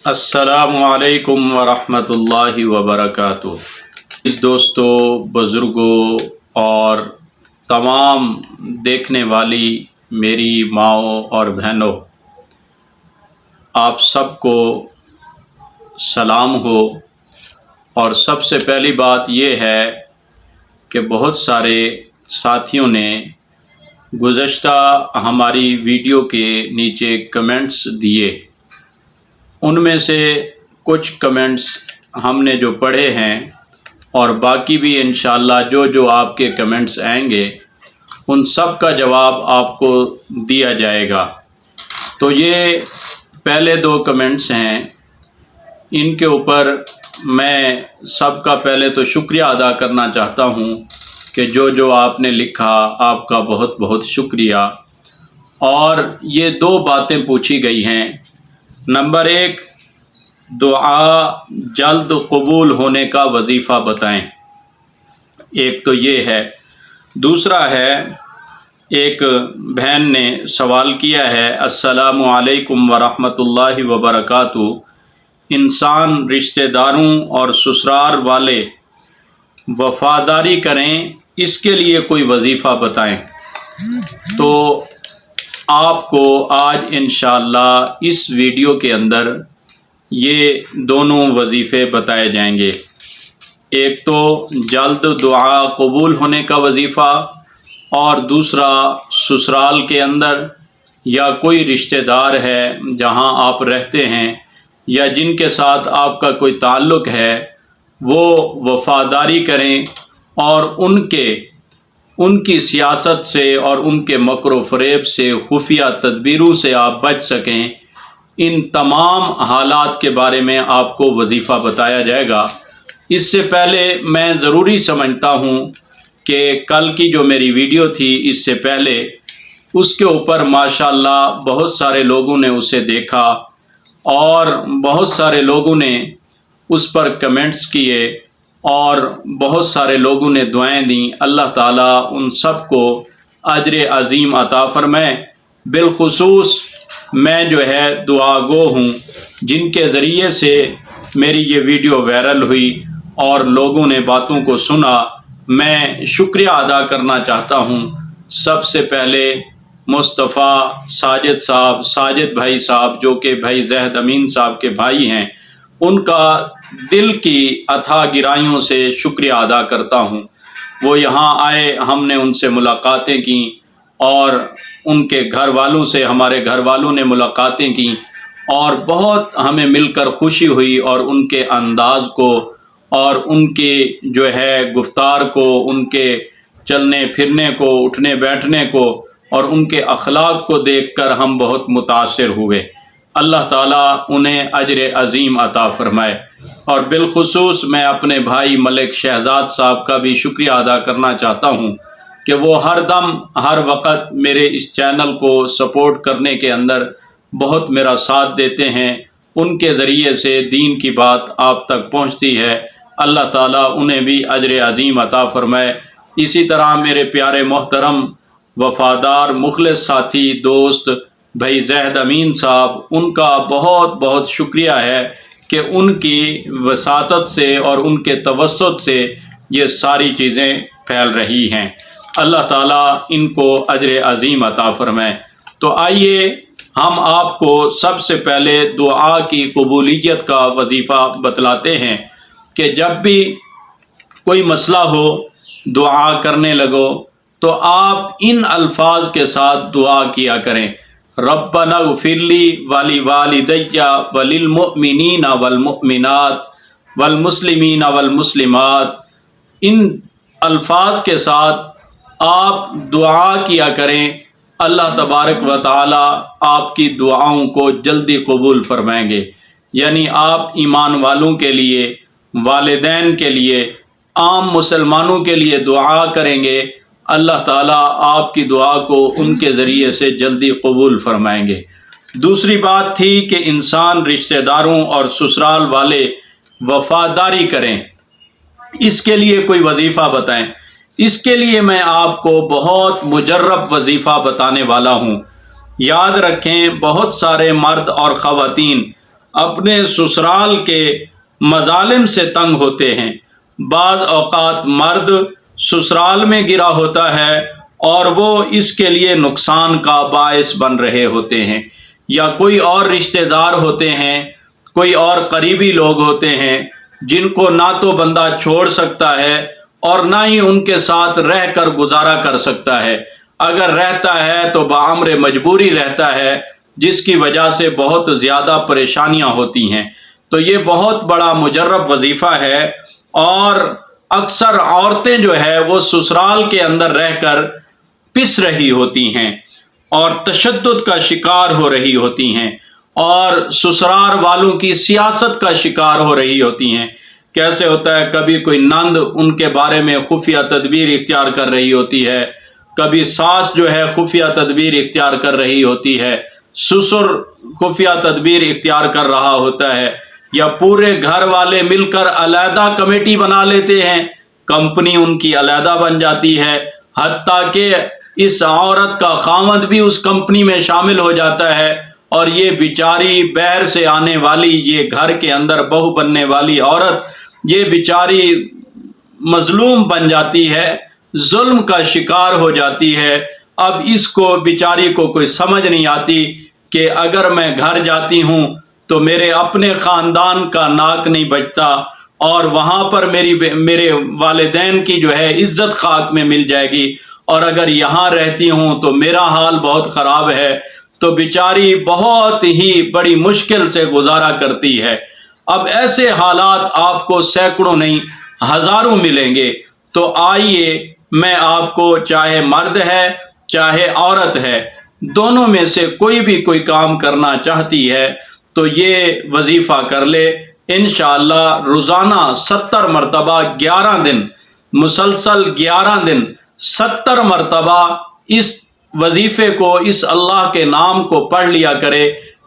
السلام علیکم ورحمۃ اللہ وبرکاتہ۔ اس دوستوں، بزرگوں اور تمام دیکھنے والی میری ماؤں اور بہنوں، آپ سب کو سلام ہو۔ اور سب سے پہلی بات یہ ہے کہ بہت سارے ساتھیوں نے گزشتہ ہماری ویڈیو کے نیچے کمنٹس دیے، ان میں سے کچھ کمنٹس ہم نے جو پڑھے ہیں اور باقی بھی انشاءاللہ جو آپ کے کمنٹس آئیں گے ان سب کا جواب آپ کو دیا جائے گا۔ تو یہ پہلے دو کمنٹس ہیں، ان کے اوپر میں سب کا پہلے تو شکریہ ادا کرنا چاہتا ہوں کہ جو آپ نے لکھا، آپ کا بہت بہت شکریہ۔ اور یہ دو باتیں پوچھی گئی ہیں۔ نمبر ایک، دعا جلد قبول ہونے کا وظیفہ بتائیں۔ ایک تو یہ ہے۔ دوسرا ہے، ایک بہن نے سوال کیا ہے، السلام علیکم ورحمۃ اللہ وبرکاتہ، انسان رشتہ داروں اور سسرال والے وفاداری کریں، اس کے لیے کوئی وظیفہ بتائیں۔ تو آپ کو آج انشاءاللہ اس ویڈیو کے اندر یہ دونوں وظیفے بتائے جائیں گے۔ ایک تو جلد دعا قبول ہونے کا وظیفہ، اور دوسرا سسرال کے اندر یا کوئی رشتہ دار ہے جہاں آپ رہتے ہیں یا جن کے ساتھ آپ کا کوئی تعلق ہے، وہ وفاداری کریں اور ان کی سیاست سے اور ان کے مکر و فریب سے، خفیہ تدبیروں سے آپ بچ سکیں۔ ان تمام حالات کے بارے میں آپ کو وظیفہ بتایا جائے گا۔ اس سے پہلے میں ضروری سمجھتا ہوں کہ کل کی جو میری ویڈیو تھی، اس سے پہلے اس کے اوپر ماشاءاللہ بہت سارے لوگوں نے اسے دیکھا اور بہت سارے لوگوں نے اس پر کمنٹس کیے اور بہت سارے لوگوں نے دعائیں دیں۔ اللہ تعالیٰ ان سب کو اجر عظیم عطا فرمائے۔ بالخصوص میں جو ہے دعا گو ہوں، جن کے ذریعے سے میری یہ ویڈیو وائرل ہوئی اور لوگوں نے باتوں کو سنا۔ میں شکریہ ادا کرنا چاہتا ہوں سب سے پہلے مصطفیٰ ساجد بھائی صاحب، جو کہ بھائی زاہد امین صاحب کے بھائی ہیں، ان کا دل کی اتھا گہرائیوں سے شکریہ ادا کرتا ہوں۔ وہ یہاں آئے، ہم نے ان سے ملاقاتیں کی اور ان کے گھر والوں سے ہمارے گھر والوں نے ملاقاتیں کی اور بہت ہمیں مل کر خوشی ہوئی، اور ان کے انداز کو اور ان کے جو ہے گفتار کو، ان کے چلنے پھرنے کو، اٹھنے بیٹھنے کو اور ان کے اخلاق کو دیکھ کر ہم بہت متاثر ہوئے۔ اللہ تعالیٰ انہیں اجر عظیم عطا فرمائے۔ اور بالخصوص میں اپنے بھائی ملک شہزاد صاحب کا بھی شکریہ ادا کرنا چاہتا ہوں کہ وہ ہر دم ہر وقت میرے اس چینل کو سپورٹ کرنے کے اندر بہت میرا ساتھ دیتے ہیں۔ ان کے ذریعے سے دین کی بات آپ تک پہنچتی ہے۔ اللہ تعالیٰ انہیں بھی اجر عظیم عطا فرمائے۔ اسی طرح میرے پیارے محترم وفادار مخلص ساتھی دوست بھائی زاہد امین صاحب، ان کا بہت بہت شکریہ ہے کہ ان کی وساطت سے اور ان کے توسط سے یہ ساری چیزیں پھیل رہی ہیں۔ اللہ تعالیٰ ان کو اجر عظیم عطا فرمائے۔ تو آئیے ہم آپ کو سب سے پہلے دعا کی قبولیت کا وظیفہ بتلاتے ہیں کہ جب بھی کوئی مسئلہ ہو، دعا کرنے لگو تو آپ ان الفاظ کے ساتھ دعا کیا کریں، ربنا اغفر لی ولوالدی وللمؤمنین والمؤمنات والمسلمین والمسلمات۔ ان الفاظ کے ساتھ آپ دعا کیا کریں، اللہ تبارک و تعالی آپ کی دعاؤں کو جلدی قبول فرمائیں گے۔ یعنی آپ ایمان والوں کے لیے، والدین کے لیے، عام مسلمانوں کے لیے دعا کریں گے، اللہ تعالیٰ آپ کی دعا کو ان کے ذریعے سے جلدی قبول فرمائیں گے۔ دوسری بات تھی کہ انسان رشتہ داروں اور سسرال والے وفاداری کریں، اس کے لیے کوئی وظیفہ بتائیں۔ اس کے لیے میں آپ کو بہت مجرب وظیفہ بتانے والا ہوں۔ یاد رکھیں، بہت سارے مرد اور خواتین اپنے سسرال کے مظالم سے تنگ ہوتے ہیں۔ بعض اوقات مرد سسرال میں گرا ہوتا ہے اور وہ اس کے لیے نقصان کا باعث بن رہے ہوتے ہیں، یا کوئی اور رشتہ دار ہوتے ہیں، کوئی اور قریبی لوگ ہوتے ہیں جن کو نہ تو بندہ چھوڑ سکتا ہے اور نہ ہی ان کے ساتھ رہ کر گزارا کر سکتا ہے۔ اگر رہتا ہے تو بامر مجبوری رہتا ہے، جس کی وجہ سے بہت زیادہ پریشانیاں ہوتی ہیں۔ تو یہ بہت بڑا مجرب وظیفہ ہے، اور اکثر عورتیں جو ہے وہ سسرال کے اندر رہ کر پس رہی ہوتی ہیں اور تشدد کا شکار ہو رہی ہوتی ہیں، اور سسرال والوں کی سیاست کا شکار ہو رہی ہوتی ہیں۔ کیسے ہوتا ہے، کبھی کوئی نند ان کے بارے میں خفیہ تدبیر اختیار کر رہی ہوتی ہے، کبھی ساس جو ہے خفیہ تدبیر اختیار کر رہی ہوتی ہے، سسر خفیہ تدبیر اختیار کر رہا ہوتا ہے، یا پورے گھر والے مل کر علیحدہ کمیٹی بنا لیتے ہیں، کمپنی ان کی علیحدہ بن جاتی ہے، حتیٰ کہ اس عورت کا خاوند بھی اس کمپنی میں شامل ہو جاتا ہے، اور یہ بیچاری باہر سے آنے والی، یہ گھر کے اندر بہو بننے والی عورت، یہ بیچاری مظلوم بن جاتی ہے، ظلم کا شکار ہو جاتی ہے۔ اب اس کو بیچاری کو کوئی سمجھ نہیں آتی کہ اگر میں گھر جاتی ہوں تو میرے اپنے خاندان کا ناک نہیں بچتا، اور وہاں پر میرے والدین کی جو ہے عزت خاک میں مل جائے گی، اور اگر یہاں رہتی ہوں تو میرا حال بہت خراب ہے۔ تو بیچاری بہت ہی بڑی مشکل سے گزارا کرتی ہے۔ اب ایسے حالات آپ کو سینکڑوں نہیں ہزاروں ملیں گے۔ تو آئیے میں آپ کو، چاہے مرد ہے چاہے عورت ہے، دونوں میں سے کوئی بھی کوئی کام کرنا چاہتی ہے تو یہ وظیفہ کر لے۔ انشاءاللہ روزانہ 70 مرتبہ 11 دن، مسلسل 11 دن 70 مرتبہ اس وظیفے کو، اس اللہ کے نام کو پڑھ لیا کرے۔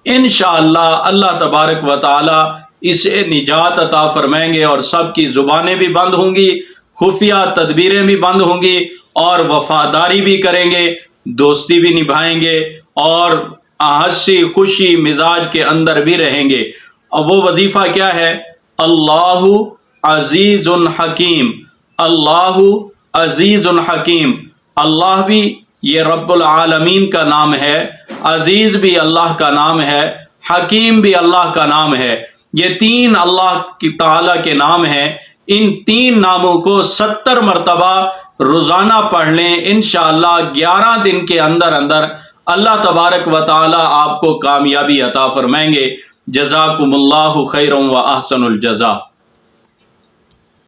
انشاءاللہ اللہ تبارک و تعالی اسے نجات عطا فرمائیں گے، اور سب کی زبانیں بھی بند ہوں گی، خفیہ تدبیریں بھی بند ہوں گی، اور وفاداری بھی کریں گے، دوستی بھی نبھائیں گے، اور ہنسی خوشی مزاج کے اندر بھی رہیں گے۔ اور وہ وظیفہ کیا ہے؟ اللہ عزیز حکیم، اللہ عزیز حکیم۔ اللہ بھی یہ رب العالمین کا نام ہے، عزیز بھی اللہ کا نام ہے، حکیم بھی اللہ کا نام ہے۔ یہ تین اللہ کی تعالیٰ کے نام ہیں۔ ان تین ناموں کو 70 مرتبہ روزانہ پڑھ لیں، انشاءاللہ 11 دن کے اندر اندر اللہ تبارک و تعالیٰ آپ کو کامیابی عطا فرمائیں گے۔ جزاکم اللہ خیرا و احسن الجزا۔